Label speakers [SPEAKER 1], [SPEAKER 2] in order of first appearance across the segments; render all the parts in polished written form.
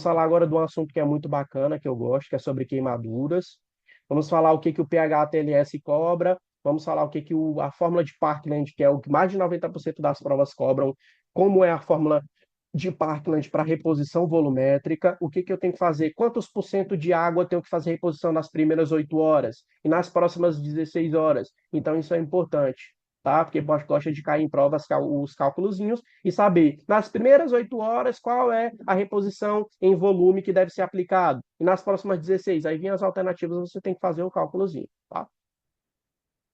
[SPEAKER 1] Falar agora de um assunto que é muito bacana, que eu gosto, que é sobre queimaduras. Vamos falar o que que o pH-TLS cobra. Vamos falar o que que a fórmula de Parkland, que é o que mais de 90% das provas cobram, como é a fórmula de Parkland para reposição volumétrica, o que que eu tenho que fazer, quantos por cento de água eu tenho que fazer reposição nas primeiras 8 horas e nas próximas 16 horas. Então, isso é importante, tá? Porque gosta de cair em provas os cálculozinhos e saber nas primeiras 8 horas qual é a reposição em volume que deve ser aplicado. E nas próximas 16, aí vem as alternativas, você tem que fazer o cálculozinho, tá?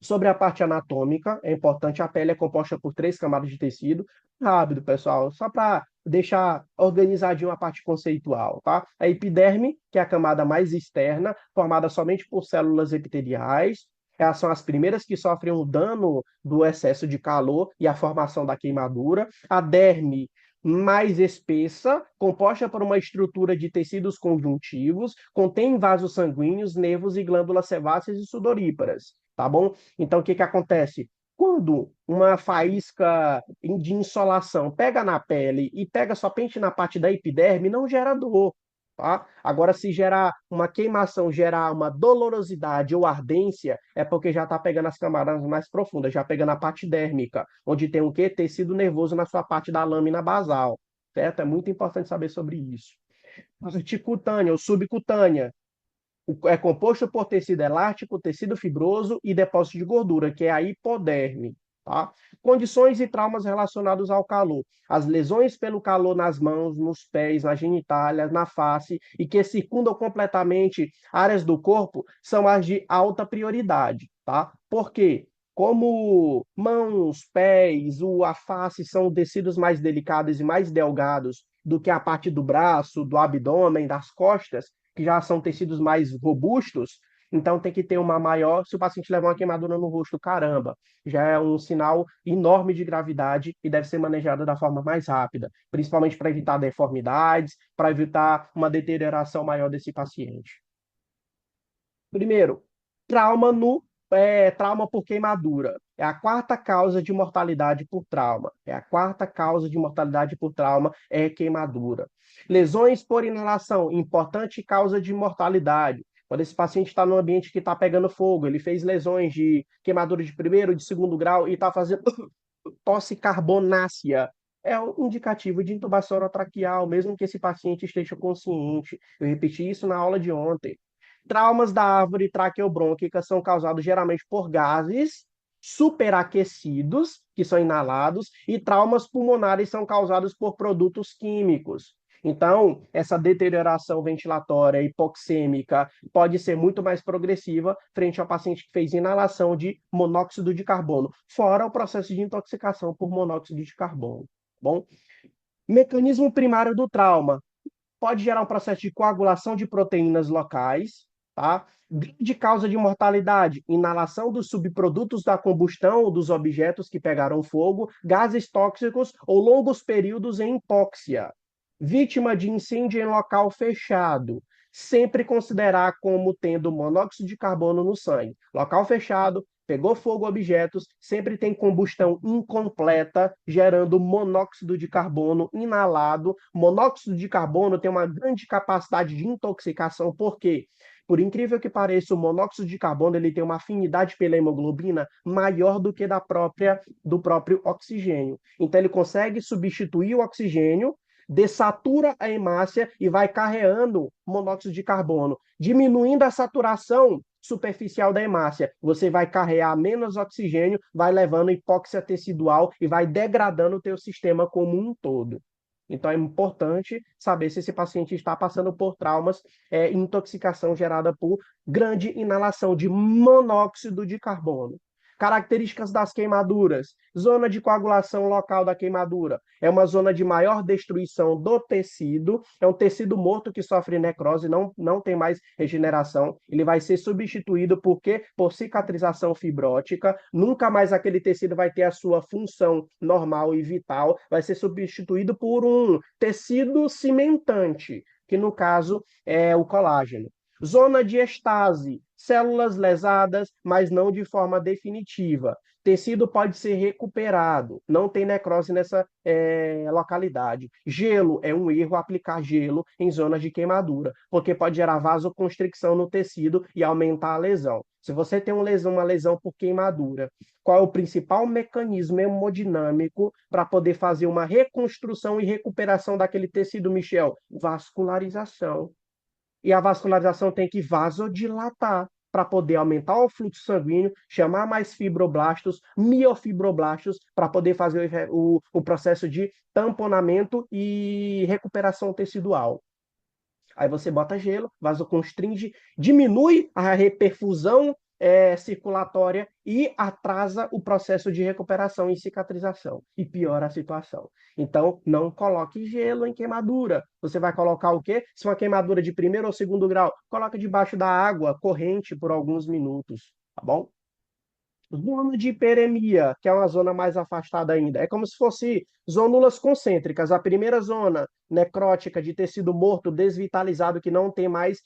[SPEAKER 1] Sobre a parte anatômica, é importante, a pele é composta por 3 camadas de tecido. Rápido, pessoal, só para deixar organizadinho a parte conceitual, tá? A epiderme, que é a camada mais externa, formada somente por células epiteliais. Elas são as primeiras que sofrem o dano do excesso de calor e a formação da queimadura. A derme, mais espessa, composta por uma estrutura de tecidos conjuntivos, contém vasos sanguíneos, nervos e glândulas sebáceas e sudoríparas, tá bom? Então, o que que acontece? Quando uma faísca de insolação pega na pele e pega somente na parte da epiderme, não gera dor, tá? Agora, se gerar uma queimação, gerar uma dolorosidade ou ardência, é porque já está pegando as camadas mais profundas, já pega na parte dérmica, onde tem o quê? Tecido nervoso na sua parte da lâmina basal, certo? É muito importante saber sobre isso. Parte cutânea ou subcutânea, é composto por tecido elástico, tecido fibroso e depósito de gordura, que é a hipoderme. Tá? Condições e traumas relacionados ao calor. As lesões pelo calor nas mãos, nos pés, na genitália, na face e que circundam completamente áreas do corpo são as de alta prioridade. Tá? Por quê? Como mãos, pés, a face são tecidos mais delicados e mais delgados do que a parte do braço, do abdômen, das costas, que já são tecidos mais robustos, então tem que ter uma maior. Se o paciente levar uma queimadura no rosto, caramba, já é um sinal enorme de gravidade e deve ser manejada da forma mais rápida, principalmente para evitar deformidades, para evitar uma deterioração maior desse paciente. Primeiro, trauma por queimadura. É a quarta causa de mortalidade por trauma. É a quarta causa de mortalidade por trauma é queimadura. Lesões por inalação, importante causa de mortalidade. Quando esse paciente está no ambiente que está pegando fogo, ele fez lesões de queimadura de primeiro, de segundo grau e está fazendo tosse carbonácea. É um indicativo de intubação orotraqueal, mesmo que esse paciente esteja consciente. Eu repeti isso na aula de ontem. Traumas da árvore traqueobrônquica são causados geralmente por gases superaquecidos, que são inalados, e traumas pulmonares são causados por produtos químicos. Então, essa deterioração ventilatória hipoxêmica pode ser muito mais progressiva frente ao paciente que fez inalação de monóxido de carbono, fora o processo de intoxicação por monóxido de carbono. Bom, mecanismo primário do trauma pode gerar um processo de coagulação de proteínas locais, tá? Grande causa de mortalidade, inalação dos subprodutos da combustão dos objetos que pegaram fogo, gases tóxicos ou longos períodos em hipóxia. Vítima de incêndio em local fechado, sempre considerar como tendo monóxido de carbono no sangue. Local fechado, pegou fogo objetos, sempre tem combustão incompleta, gerando monóxido de carbono inalado. Monóxido de carbono tem uma grande capacidade de intoxicação, por quê? Por incrível que pareça, o monóxido de carbono ele tem uma afinidade pela hemoglobina maior do que do próprio oxigênio. Então ele consegue substituir o oxigênio, dessatura a hemácia e vai carreando monóxido de carbono, diminuindo a saturação superficial da hemácia. Você vai carregar menos oxigênio, vai levando hipóxia tecidual e vai degradando o teu sistema como um todo. Então é importante saber se esse paciente está passando por traumas, intoxicação gerada por grande inalação de monóxido de carbono. Características das queimaduras. Zona de coagulação local da queimadura. É uma zona de maior destruição do tecido. É um tecido morto que sofre necrose, não tem mais regeneração. Ele vai ser substituído por quê? Por cicatrização fibrótica. Nunca mais aquele tecido vai ter a sua função normal e vital. Vai ser substituído por um tecido cimentante, que no caso é o colágeno. Zona de estase, células lesadas, mas não de forma definitiva. Tecido pode ser recuperado, não tem necrose nessa localidade. Gelo, é um erro aplicar gelo em zonas de queimadura, porque pode gerar vasoconstricção no tecido e aumentar a lesão. Se você tem uma lesão por queimadura, qual é o principal mecanismo hemodinâmico para poder fazer uma reconstrução e recuperação daquele tecido, Michel? Vascularização. E a vascularização tem que vasodilatar para poder aumentar o fluxo sanguíneo, chamar mais fibroblastos, miofibroblastos, para poder fazer o processo de tamponamento e recuperação tecidual. Aí você bota gelo, vasoconstringe, diminui a reperfusão circulatória e atrasa o processo de recuperação e cicatrização e piora a situação. Então, não coloque gelo em queimadura. Você vai colocar o quê? Se uma queimadura de primeiro ou segundo grau, coloca debaixo da água corrente por alguns minutos, tá bom? Zona de hiperemia, que é uma zona mais afastada ainda. É como se fosse zonulas concêntricas. A primeira zona necrótica de tecido morto, desvitalizado, que não tem mais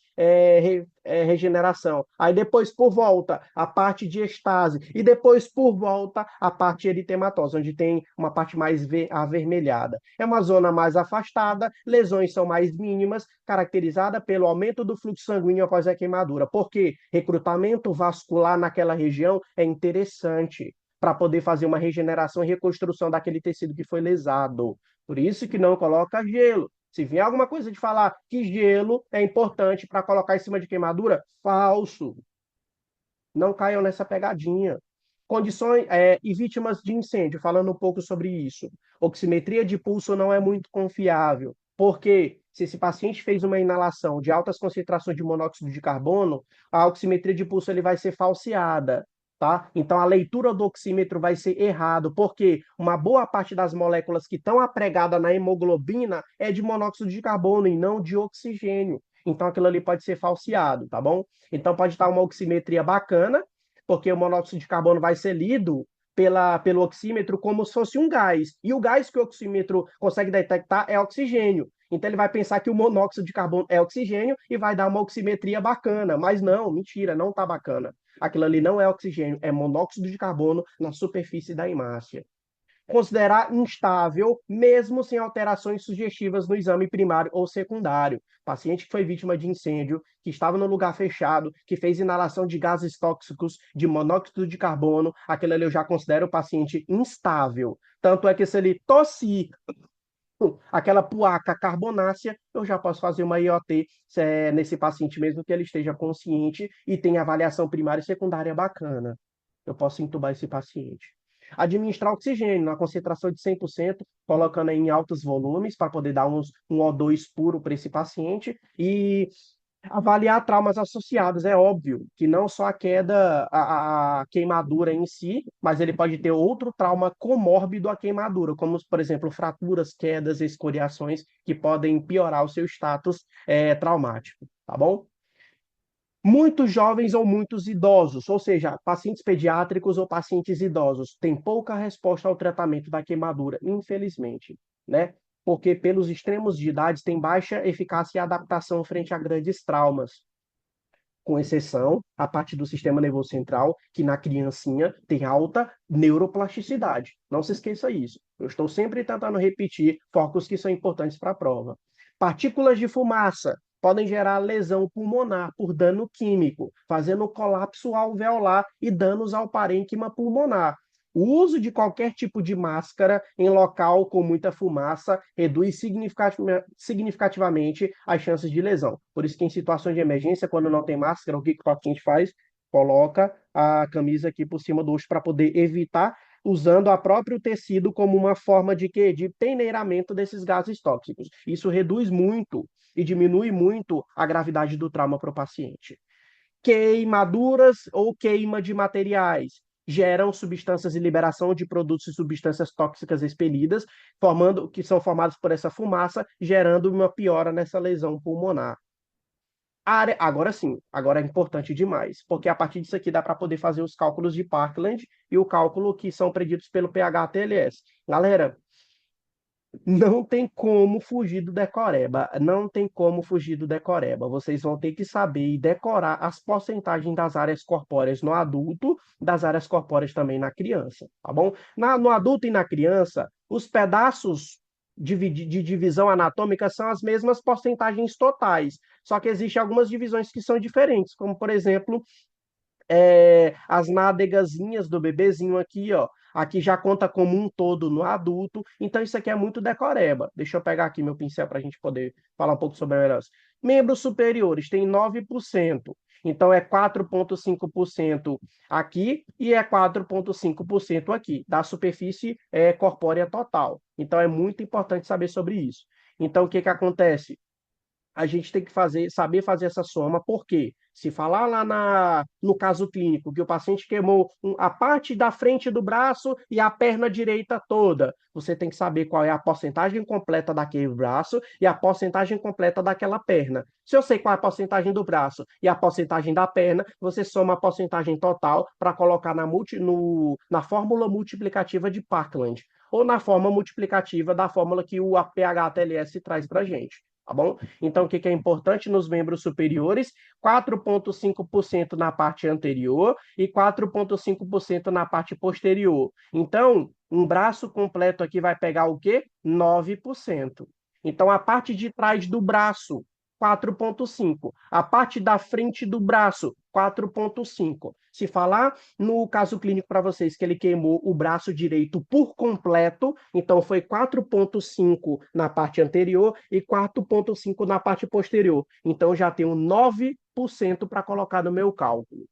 [SPEAKER 1] regeneração. Aí depois, por volta, a parte de estase. E depois, por volta, a parte eritematosa, onde tem uma parte mais avermelhada. É uma zona mais afastada, lesões são mais mínimas, caracterizada pelo aumento do fluxo sanguíneo após a queimadura. Por quê? Recrutamento vascular naquela região é interessante para poder fazer uma regeneração e reconstrução daquele tecido que foi lesado. Por isso que não coloca gelo. Se vier alguma coisa de falar que gelo é importante para colocar em cima de queimadura, falso. Não caiam nessa pegadinha. Condições e vítimas de incêndio, falando um pouco sobre isso. Oximetria de pulso não é muito confiável, porque se esse paciente fez uma inalação de altas concentrações de monóxido de carbono, a oximetria de pulso ele vai ser falseada. Tá? Então, a leitura do oxímetro vai ser errado, porque uma boa parte das moléculas que estão apregadas na hemoglobina é de monóxido de carbono e não de oxigênio. Então, aquilo ali pode ser falseado, tá bom? Então, pode estar uma oximetria bacana, porque o monóxido de carbono vai ser lido pelo oxímetro como se fosse um gás. E o gás que o oxímetro consegue detectar é oxigênio. Então, ele vai pensar que o monóxido de carbono é oxigênio e vai dar uma oximetria bacana. Mas não, mentira, não está bacana. Aquilo ali não é oxigênio, é monóxido de carbono na superfície da hemácia. Considerar instável, mesmo sem alterações sugestivas no exame primário ou secundário. Paciente que foi vítima de incêndio, que estava no lugar fechado, que fez inalação de gases tóxicos, de monóxido de carbono, aquele ali eu já considero o paciente instável. Tanto é que se ele tossir aquela placa carbonácea, eu já posso fazer uma IOT nesse paciente mesmo que ele esteja consciente e tenha avaliação primária e secundária bacana. Eu posso intubar esse paciente. Administrar oxigênio na concentração de 100%, colocando em altos volumes para poder dar um O2 puro para esse paciente e avaliar traumas associados. É óbvio que não só a queda, a queimadura em si, mas ele pode ter outro trauma comórbido à queimadura, como, por exemplo, fraturas, quedas, escoriações, que podem piorar o seu status traumático, tá bom? Muitos jovens ou muitos idosos, ou seja, pacientes pediátricos ou pacientes idosos, têm pouca resposta ao tratamento da queimadura, infelizmente, né? Porque pelos extremos de idade tem baixa eficácia e adaptação frente a grandes traumas, com exceção a parte do sistema nervoso central, que na criancinha tem alta neuroplasticidade. Não se esqueça isso. Eu estou sempre tentando repetir focos que são importantes para a prova. Partículas de fumaça podem gerar lesão pulmonar por dano químico, fazendo colapso alveolar e danos ao parênquima pulmonar. O uso de qualquer tipo de máscara em local com muita fumaça reduz significativamente as chances de lesão. Por isso que em situações de emergência, quando não tem máscara, o que o paciente faz? Coloca a camisa aqui por cima do osso para poder evitar, usando o próprio tecido como uma forma de quê? De peneiramento desses gases tóxicos. Isso reduz muito e diminui muito a gravidade do trauma para o paciente. Queimaduras ou queima de materiais geram substâncias e liberação de produtos e substâncias tóxicas expelidas, que são formados por essa fumaça, gerando uma piora nessa lesão pulmonar. Agora sim, agora é importante demais, porque a partir disso aqui dá para poder fazer os cálculos de Parkland e o cálculo que são preditos pelo PH-TLS. Galera, Não tem como fugir do decoreba. Não tem como fugir do decoreba. Vocês vão ter que saber e decorar as porcentagens das áreas corpóreas no adulto, das áreas corpóreas também na criança, tá bom? No adulto e na criança, os pedaços de divisão anatômica são as mesmas porcentagens totais. Só que existem algumas divisões que são diferentes, como, por exemplo, as nádegazinhas do bebezinho aqui, ó. Aqui já conta como um todo no adulto. Então, isso aqui é muito decoreba. Deixa eu pegar aqui meu pincel para a gente poder falar um pouco sobre a melhor. Membros superiores tem 9%. Então, é 4,5% aqui e é 4,5% aqui, da superfície corpórea total. Então, é muito importante saber sobre isso. Então, o que que acontece? A gente tem que saber fazer essa soma, porque se falar lá no caso clínico que o paciente queimou a parte da frente do braço e a perna direita toda, você tem que saber qual é a porcentagem completa daquele braço e a porcentagem completa daquela perna. Se eu sei qual é a porcentagem do braço e a porcentagem da perna, você soma a porcentagem total para colocar na fórmula multiplicativa de Parkland, ou na forma multiplicativa da fórmula que o PHTLS traz para a gente. Tá bom? Então, o que é importante nos membros superiores? 4,5% na parte anterior e 4,5% na parte posterior. Então, um braço completo aqui vai pegar o quê? 9%. Então, a parte de trás do braço, 4,5%. A parte da frente do braço, 4,5%. Se falar no caso clínico para vocês que ele queimou o braço direito por completo, então foi 4,5 na parte anterior e 4,5 na parte posterior. Então já tenho 9% para colocar no meu cálculo.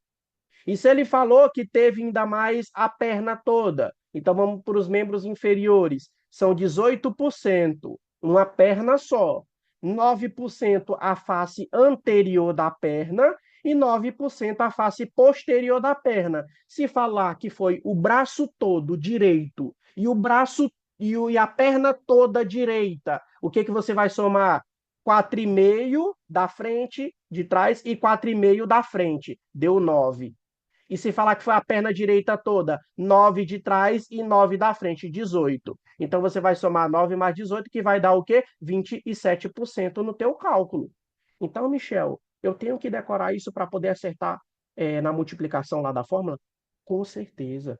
[SPEAKER 1] E se ele falou que teve ainda mais a perna toda, então vamos para os membros inferiores, são 18%, uma perna só. 9% a face anterior da perna e 9% a face posterior da perna. Se falar que foi o braço todo direito e o braço e a perna toda direita, o que que você vai somar? 4,5 da frente, de trás, e 4,5 da frente. Deu 9. E se falar que foi a perna direita toda, 9 de trás e 9 da frente, 18. Então você vai somar 9 mais 18, que vai dar o quê? 27% no teu cálculo. Então, Michel, eu tenho que decorar isso para poder acertar na multiplicação lá da fórmula? Com certeza.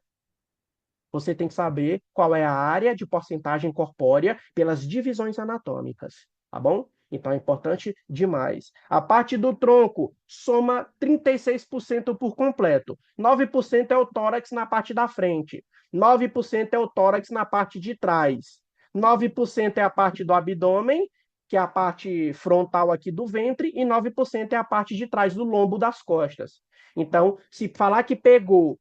[SPEAKER 1] Você tem que saber qual é a área de porcentagem corpórea pelas divisões anatômicas, tá bom? Então é importante demais. A parte do tronco soma 36% por completo. 9% é o tórax na parte da frente. 9% é o tórax na parte de trás. 9% é a parte do abdômen, que é a parte frontal aqui do ventre, e 9% é a parte de trás do lombo das costas. Então, se falar que pegou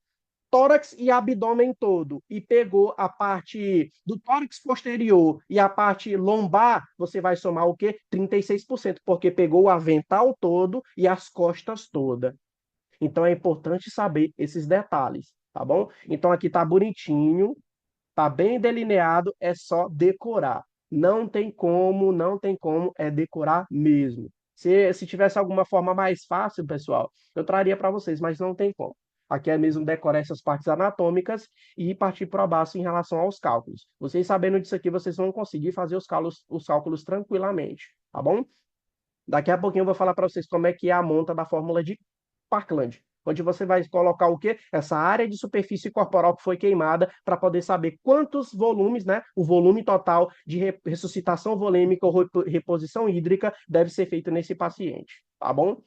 [SPEAKER 1] tórax e abdômen todo e pegou a parte do tórax posterior e a parte lombar, você vai somar o quê? 36%, porque pegou o avental todo e as costas todas. Então é importante saber esses detalhes, tá bom? Então aqui tá bonitinho, tá bem delineado, é só decorar. Não tem como, não tem como, é decorar mesmo. Se tivesse alguma forma mais fácil, pessoal, eu traria para vocês, mas não tem como. Aqui é mesmo decorar essas partes anatômicas e partir para baixo em relação aos cálculos. Vocês sabendo disso aqui, vocês vão conseguir fazer os cálculos tranquilamente, tá bom? Daqui a pouquinho eu vou falar para vocês como é que é a monta da fórmula de Parkland, onde você vai colocar o quê? Essa área de superfície corporal que foi queimada para poder saber quantos volumes, né? O volume total de ressuscitação volêmica ou reposição hídrica deve ser feito nesse paciente, tá bom?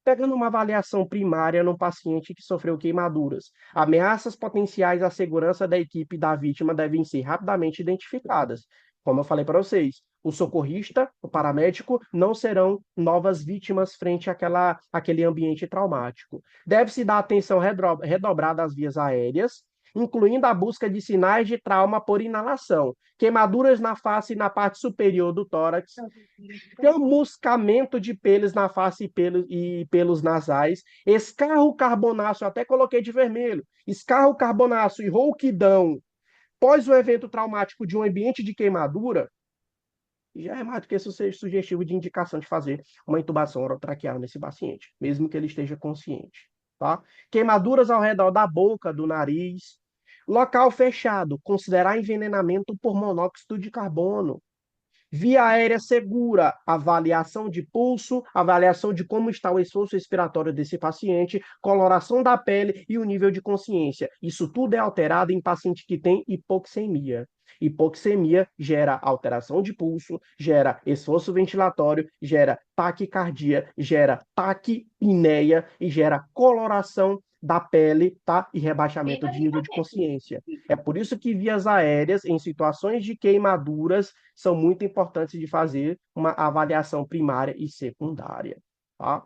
[SPEAKER 1] Pegando uma avaliação primária num paciente que sofreu queimaduras, ameaças potenciais à segurança da equipe da vítima devem ser rapidamente identificadas. Como eu falei para vocês, o socorrista, o paramédico, não serão novas vítimas frente àquele ambiente traumático. Deve-se dar atenção redobrada às vias aéreas, incluindo a busca de sinais de trauma por inalação, queimaduras na face e na parte superior do tórax, chamuscamento de pelos na face e pelos nasais, escarro carbonáceo, até coloquei de vermelho, escarro carbonáceo e rouquidão pós o evento traumático de um ambiente de queimadura, já é mais do que sugestivo de indicação de fazer uma intubação orotraqueal nesse paciente, mesmo que ele esteja consciente. Tá? Queimaduras ao redor da boca, do nariz, Local fechado, considerar envenenamento por monóxido de carbono. Via aérea segura, avaliação de pulso, avaliação de como está o esforço respiratório desse paciente, coloração da pele e o nível de consciência. Isso tudo é alterado em paciente que tem hipoxemia. Hipoxemia gera alteração de pulso, gera esforço ventilatório, gera taquicardia, gera taquipneia e gera coloração da pele, tá? E rebaixamento de nível de consciência. É por isso que vias aéreas, em situações de queimaduras, são muito importantes de fazer uma avaliação primária e secundária, tá?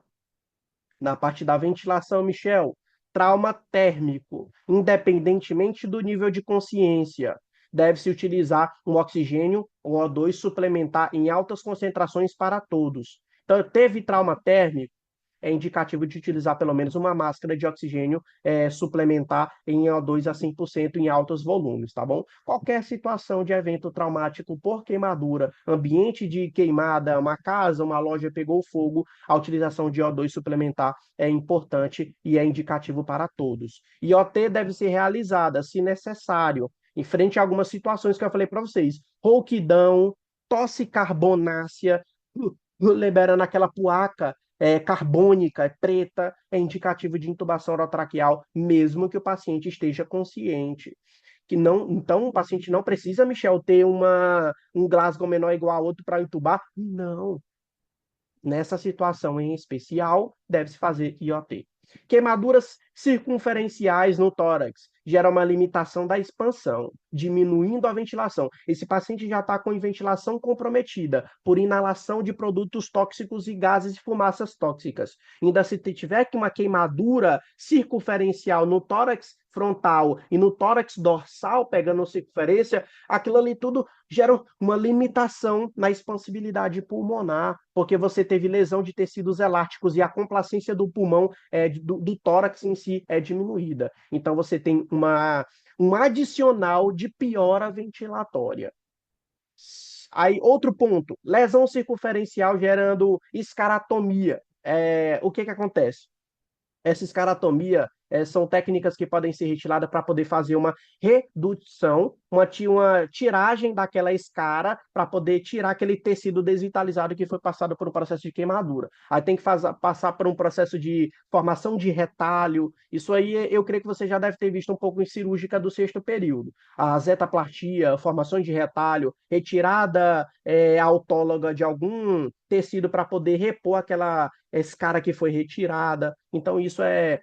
[SPEAKER 1] Na parte da ventilação, Michel, trauma térmico, independentemente do nível de consciência, deve-se utilizar um oxigênio ou O2 suplementar em altas concentrações para todos. Então, teve trauma térmico, é indicativo de utilizar pelo menos uma máscara de oxigênio suplementar em O2 a 100% em altos volumes, tá bom? Qualquer situação de evento traumático por queimadura, ambiente de queimada, uma casa, uma loja pegou fogo, a utilização de O2 suplementar é importante e é indicativo para todos. IoT deve ser realizada, se necessário, em frente a algumas situações que eu falei para vocês, rouquidão, tosse carbonácea, liberando aquela placa carbônica, preta, é indicativo de intubação orotraqueal, mesmo que o paciente esteja consciente. Que não, então, o paciente não precisa, Michel, ter um Glasgow menor ou igual a outro para intubar? Não. Nessa situação em especial, deve-se fazer IoT. Queimaduras circunferenciais no tórax gera uma limitação da expansão, diminuindo a ventilação. Esse paciente já está com ventilação comprometida por inalação de produtos tóxicos e gases e fumaças tóxicas. Ainda se tiver uma queimadura circunferencial no tórax frontal e no tórax dorsal, pegando circunferência, aquilo ali tudo gera uma limitação na expansibilidade pulmonar, porque você teve lesão de tecidos elásticos e a complacência do pulmão, do tórax em si, é diminuída. Então, você tem um adicional de piora ventilatória. Aí, outro ponto, lesão circunferencial gerando escaratomia. O que acontece? Essa escaratomia são técnicas que podem ser retiradas para poder fazer uma redução, uma tiragem daquela escara para poder tirar aquele tecido desvitalizado que foi passado por um processo de queimadura. Aí tem que passar por um processo de formação de retalho. Isso aí eu creio que você já deve ter visto um pouco em cirúrgica do sexto período. A zetaplastia, formação de retalho, retirada autóloga de algum tecido para poder repor aquela escara que foi retirada. Então, isso é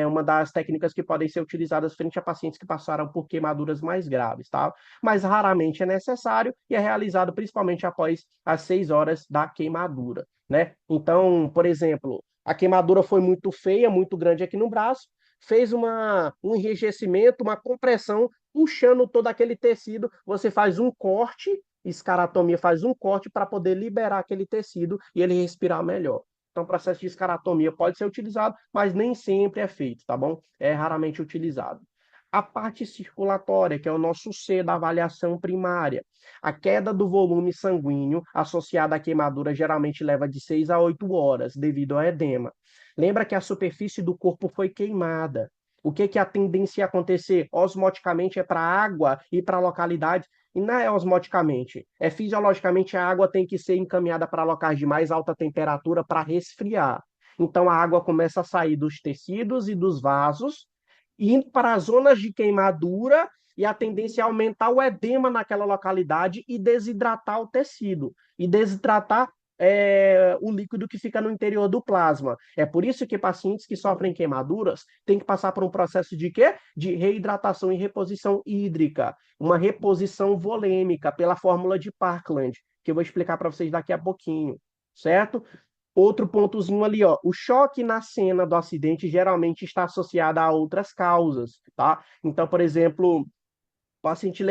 [SPEAKER 1] uma das técnicas que podem ser utilizadas frente a pacientes que passaram por queimaduras mais graves, tá? Mas raramente é necessário e é realizado principalmente após as 6 horas da queimadura, né? Então, por exemplo, a queimadura foi muito feia, muito grande aqui no braço, fez um enrijecimento, uma compressão, puxando todo aquele tecido, você faz um corte, escaratomia faz um corte para poder liberar aquele tecido e ele respirar melhor. Então, o processo de escaratomia pode ser utilizado, mas nem sempre é feito, tá bom? É raramente utilizado. A parte circulatória, que é o nosso C da avaliação primária. A queda do volume sanguíneo associada à queimadura geralmente leva de 6 a 8 horas, devido ao edema. Lembra que a superfície do corpo foi queimada. O que a tendência a acontecer? Osmoticamente é para a água e para a localidade e não é osmoticamente. Fisiologicamente, a água tem que ser encaminhada para locais de mais alta temperatura para resfriar. Então, a água começa a sair dos tecidos e dos vasos, indo para as zonas de queimadura, e a tendência é aumentar o edema naquela localidade e desidratar o tecido. E desidratar o líquido que fica no interior do plasma. É por isso que pacientes que sofrem queimaduras têm que passar por um processo de quê? De reidratação e reposição hídrica, uma reposição volêmica pela fórmula de Parkland, que eu vou explicar para vocês daqui a pouquinho, certo? Outro pontozinho ali, ó, o choque na cena do acidente geralmente está associado a outras causas, tá? Então, por exemplo, o paciente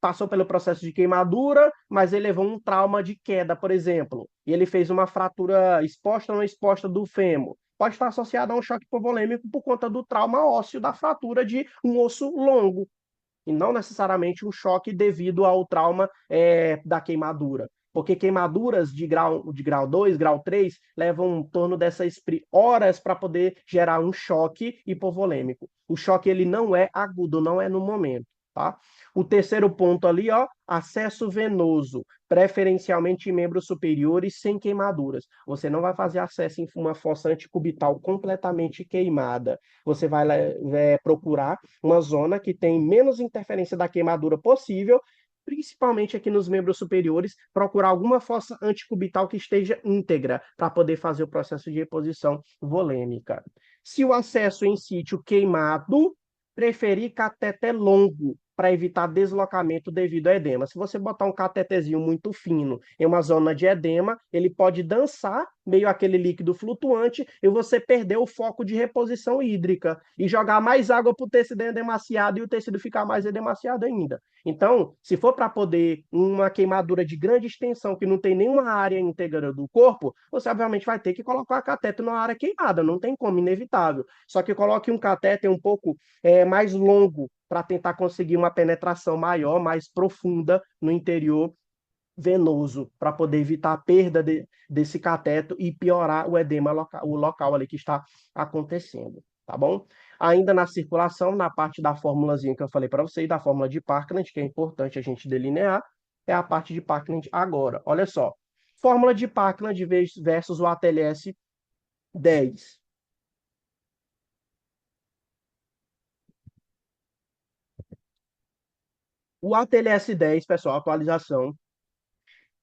[SPEAKER 1] passou pelo processo de queimadura, mas ele levou um trauma de queda, por exemplo, e ele fez uma fratura exposta ou não exposta do fêmur. Pode estar associado a um choque hipovolêmico por conta do trauma ósseo da fratura de um osso longo, e não necessariamente um choque devido ao trauma da queimadura. porque queimaduras de grau 2, grau 3, levam em torno dessas horas para poder gerar um choque hipovolêmico. O choque ele não é agudo, não é no momento, tá? O terceiro ponto ali, ó, acesso venoso, preferencialmente em membros superiores sem queimaduras. Você não vai fazer acesso em uma fossa anticubital completamente queimada. Você vai procurar uma zona que tem menos interferência da queimadura possível, principalmente aqui nos membros superiores, procurar alguma fossa anticubital que esteja íntegra para poder fazer o processo de reposição volêmica. Se o acesso em sítio queimado, preferir cateter longo para evitar deslocamento devido a edema. Se você botar um catetezinho muito fino em uma zona de edema, ele pode dançar meio aquele líquido flutuante e você perder o foco de reposição hídrica e jogar mais água para o tecido edemaciado e o tecido ficar mais edemaciado ainda. Então, se for para poder uma queimadura de grande extensão que não tem nenhuma área íntegra do corpo, você obviamente vai ter que colocar a catéter na área queimada, não tem como, inevitável. Só que coloque um catéter um pouco mais longo para tentar conseguir uma penetração maior, mais profunda no interior venoso, para poder evitar a perda desse cateto e piorar o edema local, o local ali que está acontecendo, tá bom? Ainda na circulação, na parte da formulazinha que eu falei para vocês, da fórmula de Parkland, que é importante a gente delinear, é a parte de Parkland agora. Olha só, fórmula de Parkland versus o ATLS 10. O ATLS 10, pessoal, atualização,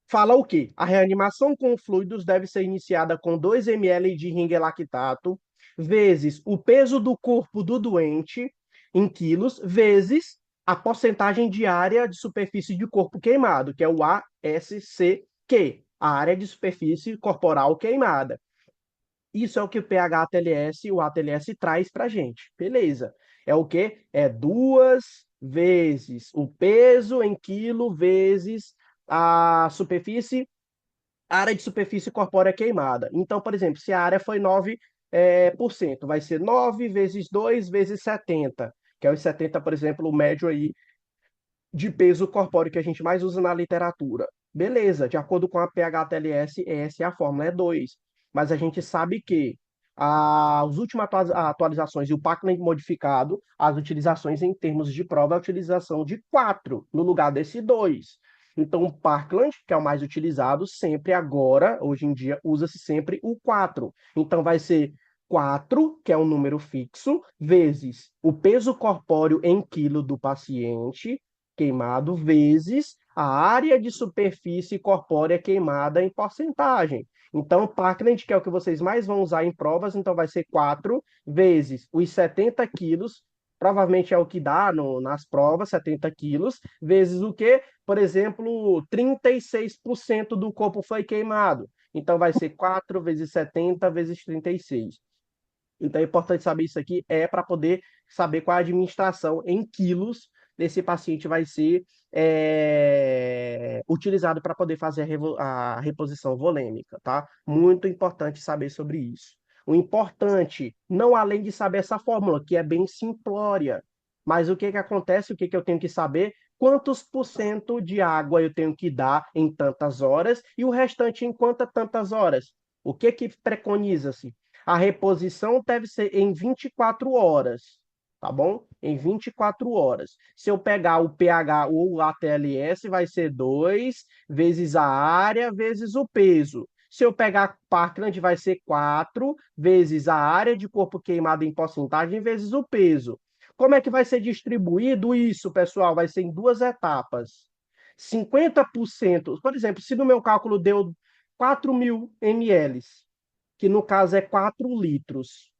[SPEAKER 1] fala o quê? A reanimação com fluidos deve ser iniciada com 2 ml de ringue lactato, vezes o peso do corpo do doente, em quilos, vezes a porcentagem diária de superfície de corpo queimado, que é o ASCQ, a área de superfície corporal queimada. Isso é o que o PH-ATLS, o ATLS traz para a gente. Beleza. É o quê? É 2 vezes o peso em quilo vezes a superfície, área de superfície corpórea queimada. Então, por exemplo, se a área foi 9%, vai ser 9 vezes 2 vezes 70, que é os 70, por exemplo, o médio aí de peso corpóreo que a gente mais usa na literatura. Beleza, de acordo com a PHTLS, essa é a fórmula, é 2. Mas a gente sabe que as últimas atualizações e o Parkland modificado, as utilizações em termos de prova, é a utilização de 4 no lugar desse 2. Então, o Parkland, que é o mais utilizado, sempre agora, hoje em dia, usa-se sempre o 4. Então, vai ser 4, que é um número fixo, vezes o peso corpóreo em quilo do paciente, queimado vezes a área de superfície corpórea queimada em porcentagem. Então, Parkland, que é o que vocês mais vão usar em provas, então vai ser 4 vezes os 70 quilos, provavelmente é o que dá nas provas, 70 quilos, vezes o que? Por exemplo, 36% do corpo foi queimado. Então, vai ser 4 vezes 70 vezes 36. Então é importante saber isso aqui, para poder saber qual a administração em quilos desse paciente vai ser utilizado para poder fazer a reposição volêmica, tá? Muito importante saber sobre isso. O importante, não além de saber essa fórmula, que é bem simplória, mas o que que acontece, o que que eu tenho que saber? Quantos por cento de água eu tenho que dar em tantas horas e o restante em quantas tantas horas? O que que preconiza-se? A reposição deve ser em 24 horas, tá bom? Em 24 horas. Se eu pegar o pH ou o ATLS, vai ser 2 vezes a área vezes o peso. Se eu pegar Parkland, vai ser 4 vezes a área de corpo queimado em porcentagem vezes o peso. Como é que vai ser distribuído isso, pessoal? Vai ser em duas etapas. 50%, por exemplo, se no meu cálculo deu 4.000 ml, que no caso é 4 litros.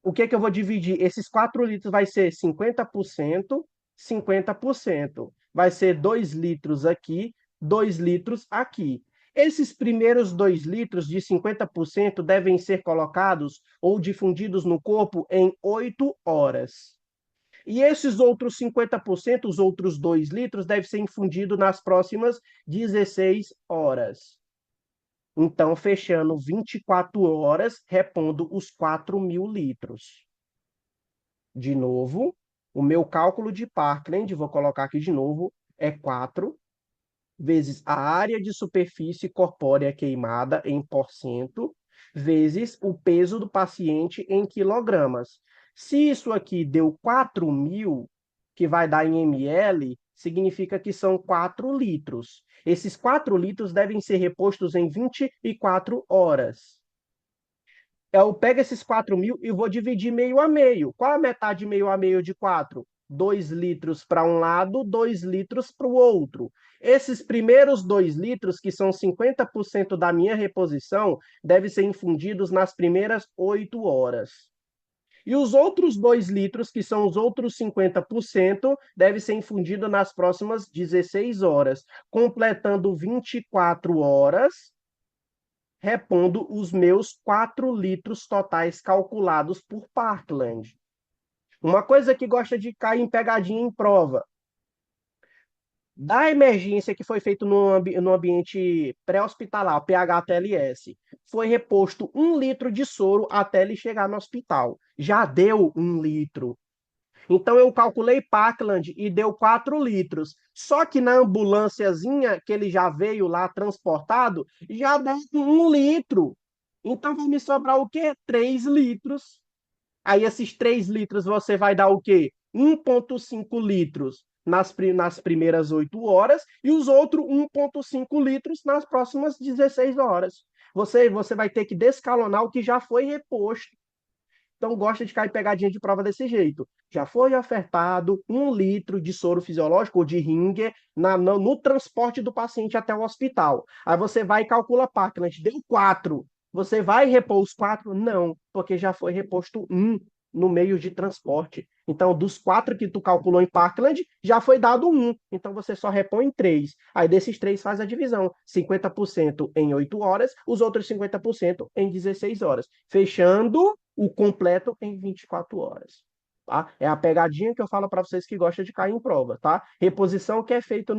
[SPEAKER 1] O que é que eu vou dividir? Esses 4 litros vai ser 50%, 50%. Vai ser 2 litros aqui, 2 litros aqui. Esses primeiros 2 litros de 50% devem ser colocados ou difundidos no corpo em 8 horas. E esses outros 50%, os outros 2 litros, devem ser infundidos nas próximas 16 horas. Então, fechando 24 horas, repondo os 4.000 litros. De novo, o meu cálculo de Parkland, vou colocar aqui de novo, é 4 vezes a área de superfície corpórea queimada em porcento, vezes o peso do paciente em quilogramas. Se isso aqui deu 4.000, que vai dar em ml, significa que são 4 litros. Esses 4 litros devem ser repostos em 24 horas. Eu pego esses 4.000 e vou dividir meio a meio. Qual a metade meio a meio de 4? 2 litros para um lado, 2 litros para o outro. Esses primeiros 2 litros, que são 50% da minha reposição, devem ser infundidos nas primeiras 8 horas. E os outros 2 litros, que são os outros 50%, devem ser infundidos nas próximas 16 horas, completando 24 horas, repondo os meus 4 litros totais calculados por Parkland. Uma coisa que gosta de cair em pegadinha em prova. Da emergência que foi feito no ambiente pré-hospitalar, PH-TLS, foi reposto 1 litro de soro até ele chegar no hospital. Já deu 1 litro. Então eu calculei Parkland e deu 4 litros. Só que na ambulânciazinha que ele já veio lá transportado, já deu 1 litro. Então vai me sobrar o quê? 3 litros. Aí esses 3 litros você vai dar o quê? 1,5 litros nas primeiras 8 horas e os outros 1,5 litros nas próximas 16 horas. Você vai ter que descalonar o que já foi reposto. Então, gosta de cair pegadinha de prova desse jeito. Já foi ofertado 1 litro de soro fisiológico ou de Ringer no transporte do paciente até o hospital. Aí você vai e calcula Parkland, deu 4. Você vai repor os 4? Não, porque já foi reposto 1 no meio de transporte. Então, dos 4 que tu calculou em Parkland, já foi dado 1. Então, você só repõe 3. Aí, desses 3, faz a divisão. 50% em 8 horas, os outros 50% em 16 horas. Fechando o completo em 24 horas. Tá? É a pegadinha que eu falo para vocês que gostam de cair em prova. Tá? Reposição que é feita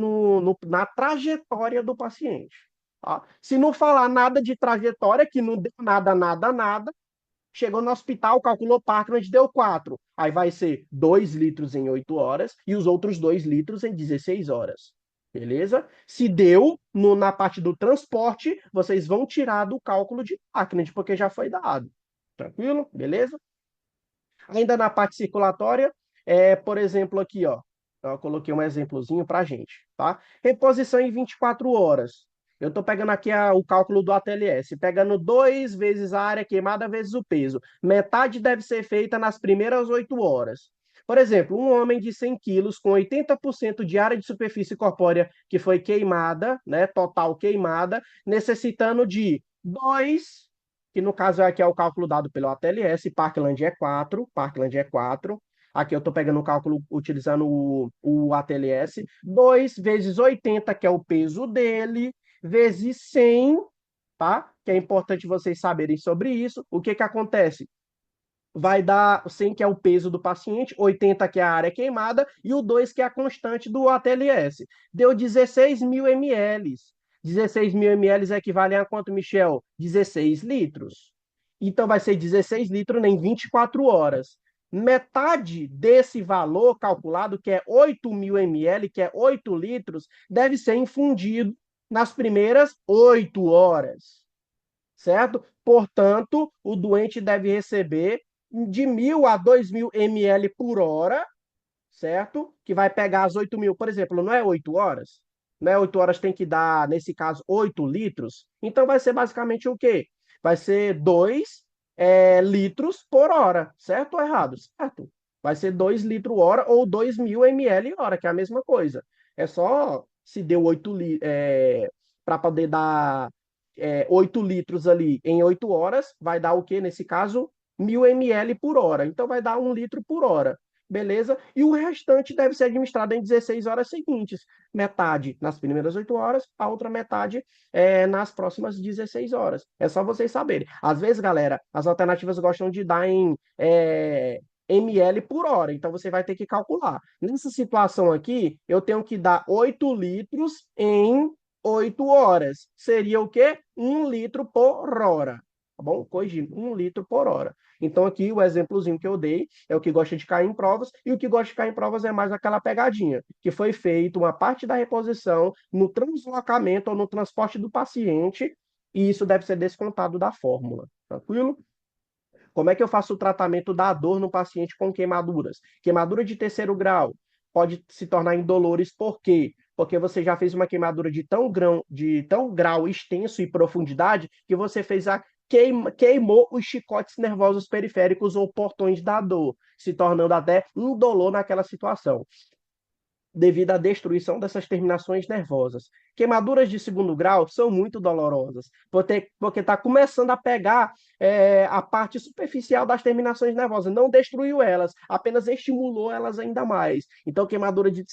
[SPEAKER 1] na trajetória do paciente. Tá? Se não falar nada de trajetória, que não deu nada, nada, nada, chegou no hospital, calculou Parkland, deu 4. Aí vai ser 2 litros em 8 horas e os outros 2 litros em 16 horas. Beleza? Se deu na parte do transporte, vocês vão tirar do cálculo de Parkland, porque já foi dado. Tranquilo? Beleza? Ainda na parte circulatória, por exemplo, aqui, ó, eu coloquei um exemplozinho para a gente, tá? Reposição em 24 horas. Eu estou pegando aqui o cálculo do ATLS, pegando 2 vezes a área queimada vezes o peso. Metade deve ser feita nas primeiras 8 horas. Por exemplo, um homem de 100 quilos com 80% de área de superfície corpórea que foi queimada, né, total queimada, necessitando de 2, que no caso aqui é o cálculo dado pelo ATLS, Parkland é 4, Parkland é 4. Aqui eu estou pegando o cálculo utilizando o ATLS. 2 vezes 80, que é o peso dele, vezes 100, tá? Que é importante vocês saberem sobre isso. O que que acontece? Vai dar 100, que é o peso do paciente, 80, que é a área queimada, e o 2, que é a constante do ATLS. Deu 16 mil ml. 16 mil ml equivale a quanto, Michel? 16 litros. Então, vai ser 16 litros em 24 horas. Metade desse valor calculado, que é 8 mil ml, que é 8 litros, deve ser infundido nas primeiras 8 horas. Certo? Portanto, o doente deve receber de 1.000 a 2.000 ml por hora, certo? Que vai pegar as 8.000, por exemplo, não é 8 horas? Não é 8 horas, tem que dar, nesse caso, 8 litros. Então vai ser basicamente o quê? Vai ser 2 litros por hora, certo ou errado? Certo. Vai ser 2 litros hora ou 2.000 ml hora, que é a mesma coisa. É só se deu 8 litros, para poder dar 8 litros ali em 8 horas, vai dar o quê? Nesse caso, 1.000 ml por hora. Então vai dar 1 litro por hora. Beleza? E o restante deve ser administrado em 16 horas seguintes. Metade nas primeiras 8 horas, a outra metade nas próximas 16 horas. É só vocês saberem. Às vezes, galera, as alternativas gostam de dar em ml por hora. Então você vai ter que calcular. Nessa situação aqui, eu tenho que dar 8 litros em 8 horas. Seria o quê? 1 litro por hora. tá bom? Corrigindo, 1 litro por hora. Então, aqui o exemplozinho que eu dei é o que gosta de cair em provas, e o que gosta de cair em provas é mais aquela pegadinha, que foi feito uma parte da reposição no translocamento ou no transporte do paciente, e isso deve ser descontado da fórmula, tranquilo? Como é que eu faço o tratamento da dor no paciente com queimaduras? Queimadura de terceiro grau pode se tornar indolores, por quê? Porque você já fez uma queimadura de tão grau extenso e profundidade que você fez queimou os chicotes nervosos periféricos ou portões da dor, se tornando até indolor naquela situação devido à destruição dessas terminações nervosas. Queimaduras de segundo grau são muito dolorosas, porque está começando a pegar a parte superficial das terminações nervosas, não destruiu elas, apenas estimulou elas ainda mais. Então, queimadura de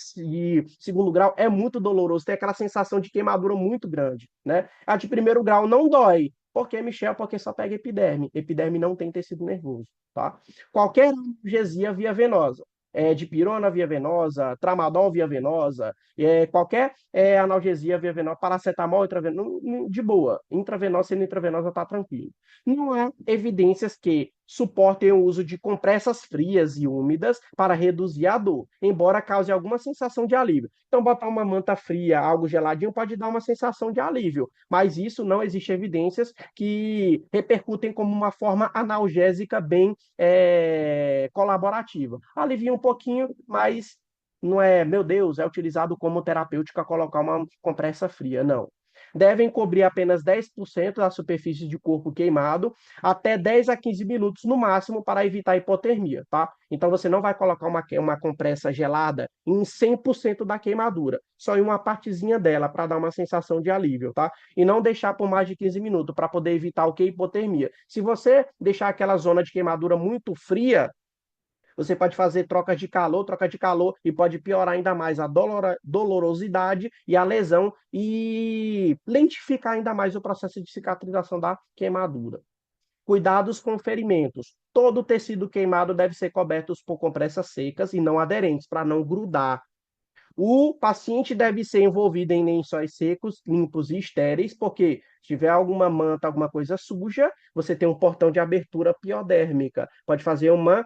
[SPEAKER 1] segundo grau é muito doloroso, tem aquela sensação de queimadura muito grande, né? A de primeiro grau não dói. Por que, Michel? Porque só pega epiderme. Epiderme não tem tecido nervoso, tá? Qualquer analgesia via venosa, dipirona via venosa, tramadol via venosa, qualquer analgesia via venosa, paracetamol intravenosa, de boa, intravenosa, sendo intravenosa está tranquilo. Não há evidências que suportem o uso de compressas frias e úmidas para reduzir a dor, embora cause alguma sensação de alívio. Então, botar uma manta fria, algo geladinho, pode dar uma sensação de alívio, mas isso não existe evidências que repercutem como uma forma analgésica bem colaborativa. Alivia um pouquinho, mas não é, meu Deus, é utilizado como terapêutica colocar uma compressa fria, não. Devem cobrir apenas 10% da superfície de corpo queimado, até 10 a 15 minutos no máximo, para evitar hipotermia, tá? Então você não vai colocar uma compressa gelada em 100% da queimadura, só em uma partezinha dela, para dar uma sensação de alívio, tá? E não deixar por mais de 15 minutos, para poder evitar o que? Hipotermia. Se você deixar aquela zona de queimadura muito fria, você pode fazer troca de calor, e pode piorar ainda mais a dolorosidade e a lesão e lentificar ainda mais o processo de cicatrização da queimadura. Cuidados com ferimentos. Todo o tecido queimado deve ser coberto por compressas secas e não aderentes, para não grudar. O paciente deve ser envolvido em lençóis secos, limpos e estéreis, porque se tiver alguma manta, alguma coisa suja, você tem um portão de abertura piodérmica. Pode fazer uma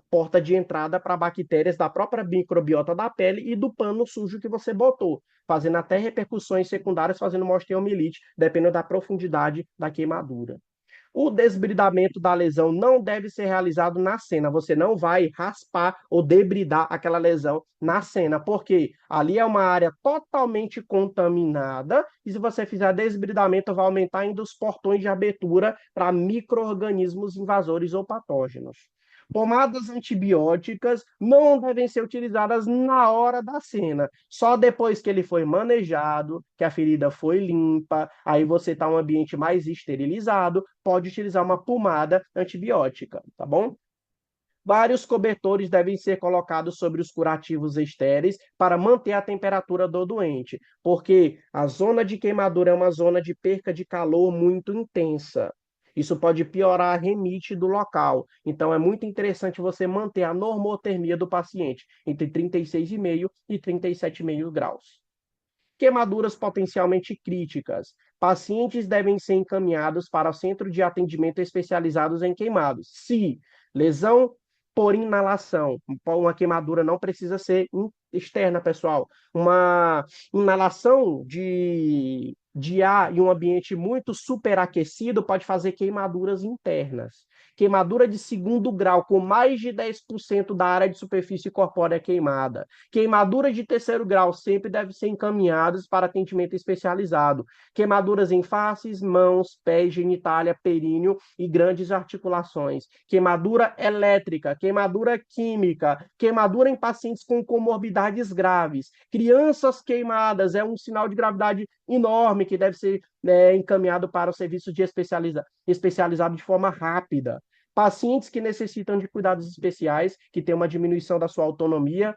[SPEAKER 1] porta de entrada para bactérias da própria microbiota da pele e do pano sujo que você botou, fazendo até repercussões secundárias, fazendo uma osteomielite, dependendo da profundidade da queimadura. O desbridamento da lesão não deve ser realizado na cena. Você não vai raspar ou debridar aquela lesão na cena, porque ali é uma área totalmente contaminada, e se você fizer desbridamento, vai aumentar ainda os portões de abertura para micro-organismos invasores ou patógenos. Pomadas antibióticas não devem ser utilizadas na hora da cena, só depois que ele foi manejado, que a ferida foi limpa, aí você está em um ambiente mais esterilizado, pode utilizar uma pomada antibiótica, tá bom? Vários cobertores devem ser colocados sobre os curativos estéreis para manter a temperatura do doente, porque a zona de queimadura é uma zona de perca de calor muito intensa. Isso pode piorar a remite do local. Então, é muito interessante você manter a normotermia do paciente entre 36,5 e 37,5 graus. Queimaduras potencialmente críticas. Pacientes devem ser encaminhados para o centro de atendimento especializados em queimados. Se lesão por inalação, uma queimadura não precisa ser externa, pessoal. Uma inalação de ar em um ambiente muito superaquecido pode fazer queimaduras internas. Queimadura de segundo grau com mais de 10% da área de superfície corpórea queimada. Queimaduras de terceiro grau sempre devem ser encaminhadas para atendimento especializado. Queimaduras em faces, mãos, pés, genitália, períneo e grandes articulações. Queimadura elétrica, queimadura química, queimadura em pacientes com comorbidades graves. Crianças queimadas é um sinal de gravidade enorme que deve ser encaminhado para o serviço de especializado de forma rápida. Pacientes que necessitam de cuidados especiais, que têm uma diminuição da sua autonomia,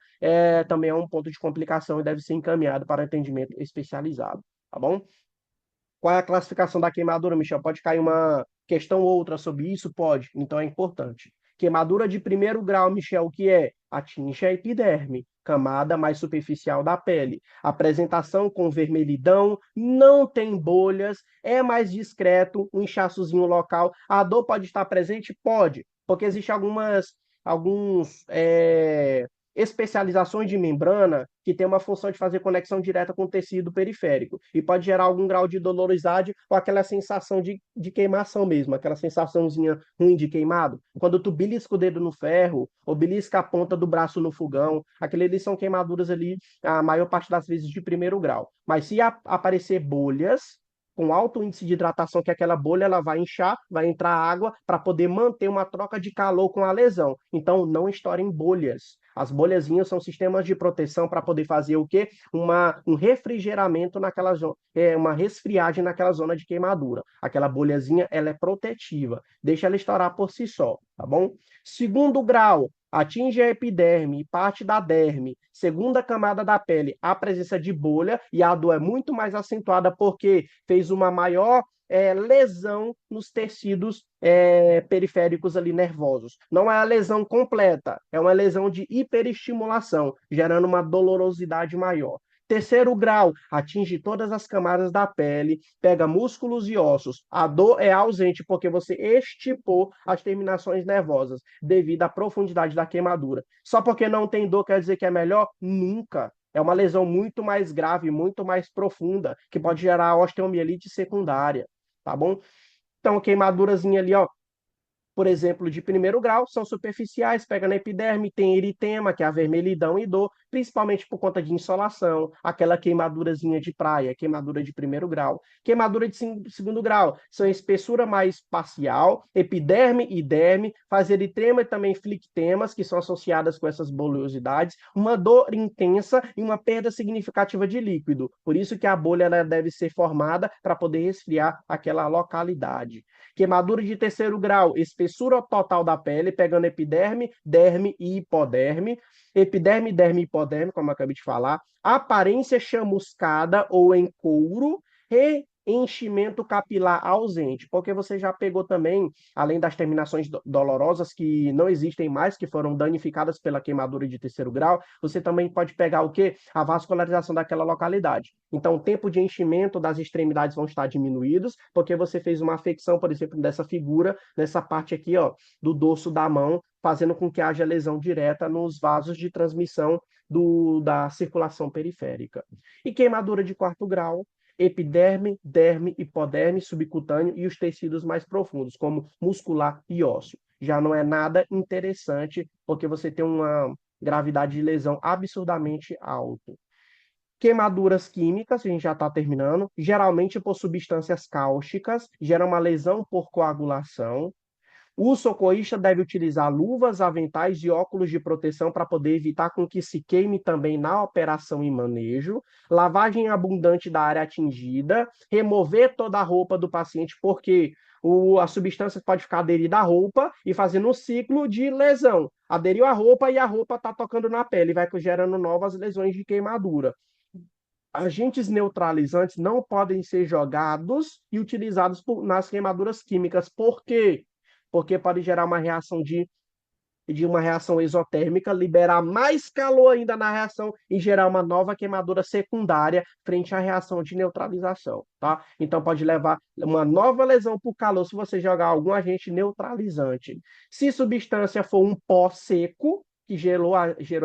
[SPEAKER 1] também é um ponto de complicação e deve ser encaminhado para atendimento especializado, tá bom? Qual é a classificação da queimadura, Michel? Pode cair uma questão ou outra sobre isso? Pode, então é importante. Queimadura de primeiro grau, Michel, o que é? Atinge a epiderme. camada mais superficial da pele. Apresentação com vermelhidão, não tem bolhas, é mais discreto, um inchaçozinho local. A dor pode estar presente? Pode, porque existem alguns especializações de membrana que tem uma função de fazer conexão direta com o tecido periférico e pode gerar algum grau de dolorosidade ou aquela sensação de queimação mesmo, aquela sensaçãozinha ruim de queimado. Quando tu belisca o dedo no ferro ou belisca a ponta do braço no fogão, aqueles ali são queimaduras ali, a maior parte das vezes de primeiro grau. Mas se aparecer bolhas, com alto índice de hidratação, que aquela bolha ela vai inchar, vai entrar água para poder manter uma troca de calor com a lesão. Então, não estourem bolhas. As bolhazinhas são sistemas de proteção para poder fazer o quê? Um refrigeramento naquela zona, uma resfriagem naquela zona de queimadura. Aquela bolhazinha, ela é protetiva. Deixa ela estourar por si só, tá bom? Segundo grau, atinge a epiderme e parte da derme, segunda camada da pele, a presença de bolha e a dor é muito mais acentuada porque fez uma maior lesão nos tecidos periféricos ali nervosos. Não é a lesão completa, é uma lesão de hiperestimulação, gerando uma dolorosidade maior. Terceiro grau, atinge todas as camadas da pele, pega músculos e ossos. A dor é ausente porque você estipou as terminações nervosas devido à profundidade da queimadura. Só porque não tem dor quer dizer que é melhor? Nunca. É uma lesão muito mais grave, muito mais profunda, que pode gerar osteomielite secundária, tá bom? Então, queimadurazinha ali, ó, por exemplo, de primeiro grau, são superficiais, pega na epiderme, tem eritema, que é a vermelhidão e dor, principalmente por conta de insolação, aquela queimadurazinha de praia, queimadura de primeiro grau. Queimadura de segundo grau, são espessura mais parcial, epiderme e derme, faz eritema e também flictemas, que são associadas com essas boliosidades, uma dor intensa e uma perda significativa de líquido. Por isso que a bolha ela deve ser formada para poder resfriar aquela localidade. Queimadura de terceiro grau, espessura total da pele, pegando epiderme, derme e hipoderme. Epiderme, derme e hipoderme, como eu acabei de falar. Aparência chamuscada ou em couro. Enchimento capilar ausente, porque você já pegou também, além das terminações dolorosas que não existem mais, que foram danificadas pela queimadura de terceiro grau, você também pode pegar o quê? A vascularização daquela localidade. Então, o tempo de enchimento das extremidades vão estar diminuídos, porque você fez uma afecção, por exemplo, dessa figura, nessa parte aqui, ó, do dorso da mão, fazendo com que haja lesão direta nos vasos de transmissão da circulação periférica. E queimadura de quarto grau, epiderme, derme, hipoderme, subcutâneo e os tecidos mais profundos, como muscular e ósseo. Já não é nada interessante, porque você tem uma gravidade de lesão absurdamente alta. Queimaduras químicas, a gente já está terminando, geralmente por substâncias cáusticas, gera uma lesão por coagulação. O socorrista deve utilizar luvas, aventais e óculos de proteção para poder evitar com que se queime também na operação e manejo. Lavagem abundante da área atingida. Remover toda a roupa do paciente, porque a substância pode ficar aderida à roupa e fazendo um ciclo de lesão. Aderiu à roupa e a roupa está tocando na pele, vai gerando novas lesões de queimadura. Agentes neutralizantes não podem ser jogados e utilizados nas queimaduras químicas. Por quê? Porque pode gerar uma reação de uma reação exotérmica, liberar mais calor ainda na reação e gerar uma nova queimadura secundária frente à reação de neutralização, tá? Então pode levar uma nova lesão por calor se você jogar algum agente neutralizante. Se substância for um pó seco, que gerou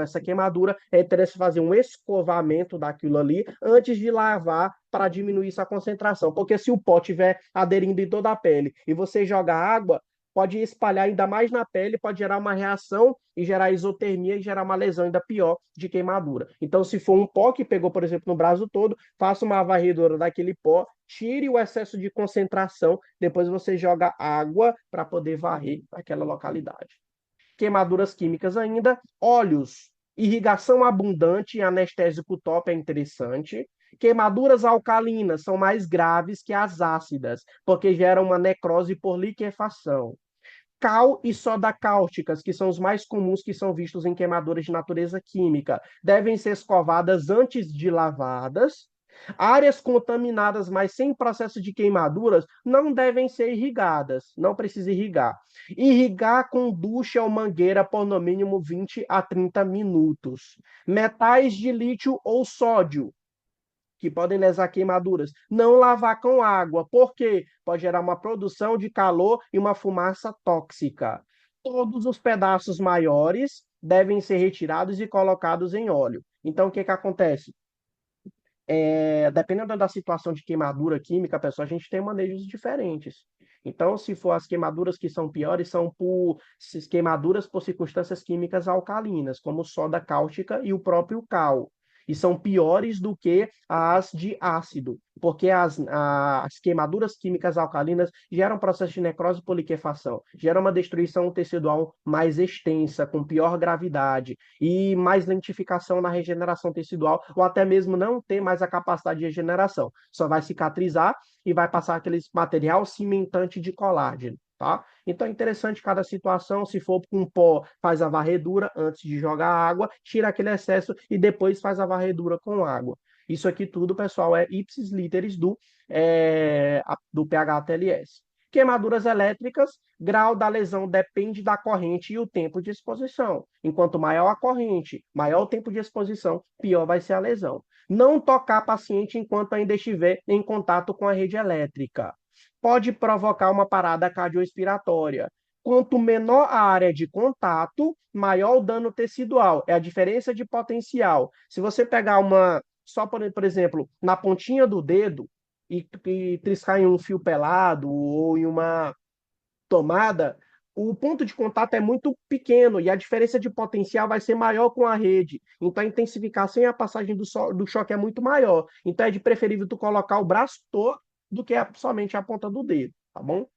[SPEAKER 1] essa queimadura, é interessante fazer um escovamento daquilo ali antes de lavar para diminuir essa concentração. Porque se o pó estiver aderindo em toda a pele e você joga água, pode espalhar ainda mais na pele, pode gerar uma reação e gerar isotermia e gerar uma lesão ainda pior de queimadura. Então, se for um pó que pegou, por exemplo, no braço todo, faça uma varredura daquele pó, tire o excesso de concentração, depois você joga água para poder varrer aquela localidade. Queimaduras químicas ainda, óleos, irrigação abundante e anestésico top é interessante. Queimaduras alcalinas são mais graves que as ácidas, porque geram uma necrose por liquefação. Cal e soda cáusticas, que são os mais comuns que são vistos em queimaduras de natureza química, devem ser escovadas antes de lavadas. Áreas contaminadas, mas sem processo de queimaduras, não devem ser irrigadas, não precisa irrigar. Irrigar com ducha ou mangueira por no mínimo 20 a 30 minutos. Metais de lítio ou sódio, que podem lesar queimaduras. Não lavar com água, porque pode gerar uma produção de calor e uma fumaça tóxica. Todos os pedaços maiores devem ser retirados e colocados em óleo. Então, o que que acontece? Dependendo da situação de queimadura química, pessoal, a gente tem manejos diferentes. Então, se for as queimaduras que são piores, são por queimaduras por circunstâncias químicas alcalinas, como soda cáustica e o próprio cal. E são piores do que as de ácido, porque as queimaduras químicas alcalinas geram processo de necrose e poliquefação, geram uma destruição tecidual mais extensa, com pior gravidade e mais lentificação na regeneração tecidual, ou até mesmo não ter mais a capacidade de regeneração. Só vai cicatrizar e vai passar aquele material cimentante de colágeno. Tá? Então é interessante cada situação. Se for com pó, faz a varredura antes de jogar água, tira aquele excesso e depois faz a varredura com água. Isso aqui tudo, pessoal, é ipsis literis do PHTLS. Queimaduras elétricas, grau da lesão depende da corrente e o tempo de exposição. Enquanto maior a corrente, maior o tempo de exposição, pior vai ser a lesão. Não tocar paciente enquanto ainda estiver em contato com a rede elétrica. Pode provocar uma parada cardiorrespiratória. Quanto menor a área de contato, maior o dano tecidual. É a diferença de potencial. Se você pegar só por exemplo, na pontinha do dedo, e triscar em um fio pelado ou em uma tomada, o ponto de contato é muito pequeno e a diferença de potencial vai ser maior com a rede. Então a intensificação e a passagem do choque é muito maior. Então é de preferível tu colocar o braço todo do que somente a ponta do dedo, tá bom?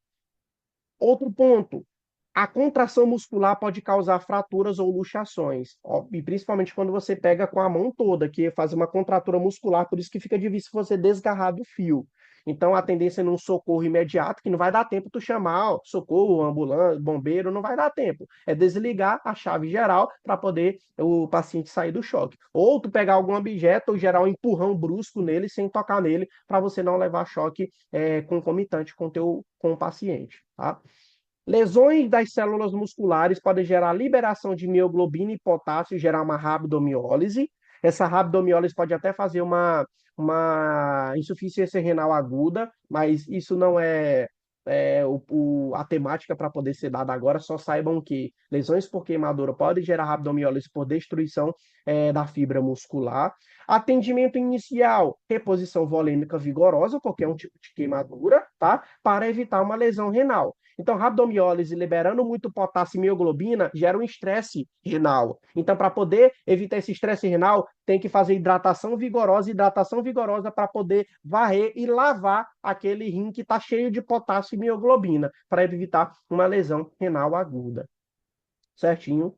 [SPEAKER 1] Outro ponto, a contração muscular pode causar fraturas ou luxações, ó, e principalmente quando você pega com a mão toda, que faz uma contratura muscular, por isso que fica difícil você desgarrar do fio. Então, a tendência é num socorro imediato, que não vai dar tempo tu chamar, ó, socorro, ambulância, bombeiro, não vai dar tempo. É desligar a chave geral para poder o paciente sair do choque. Ou tu pegar algum objeto ou gerar um empurrão brusco nele sem tocar nele, para você não levar choque concomitante com o paciente, tá? Lesões das células musculares podem gerar liberação de mioglobina e potássio, gerar uma rabdomiólise. Essa rabdomiólise pode até fazer uma insuficiência renal aguda, mas isso não a temática para poder ser dada agora. Só saibam que lesões por queimadura podem gerar rabdomiólise por destruição da fibra muscular. Atendimento inicial, reposição volêmica vigorosa, porque é um tipo de queimadura, tá? Para evitar uma lesão renal. Então, rabdomiólise liberando muito potássio e mioglobina gera um estresse renal. Então, para poder evitar esse estresse renal, tem que fazer hidratação vigorosa para poder varrer e lavar aquele rim que está cheio de potássio e mioglobina, para evitar uma lesão renal aguda. Certinho?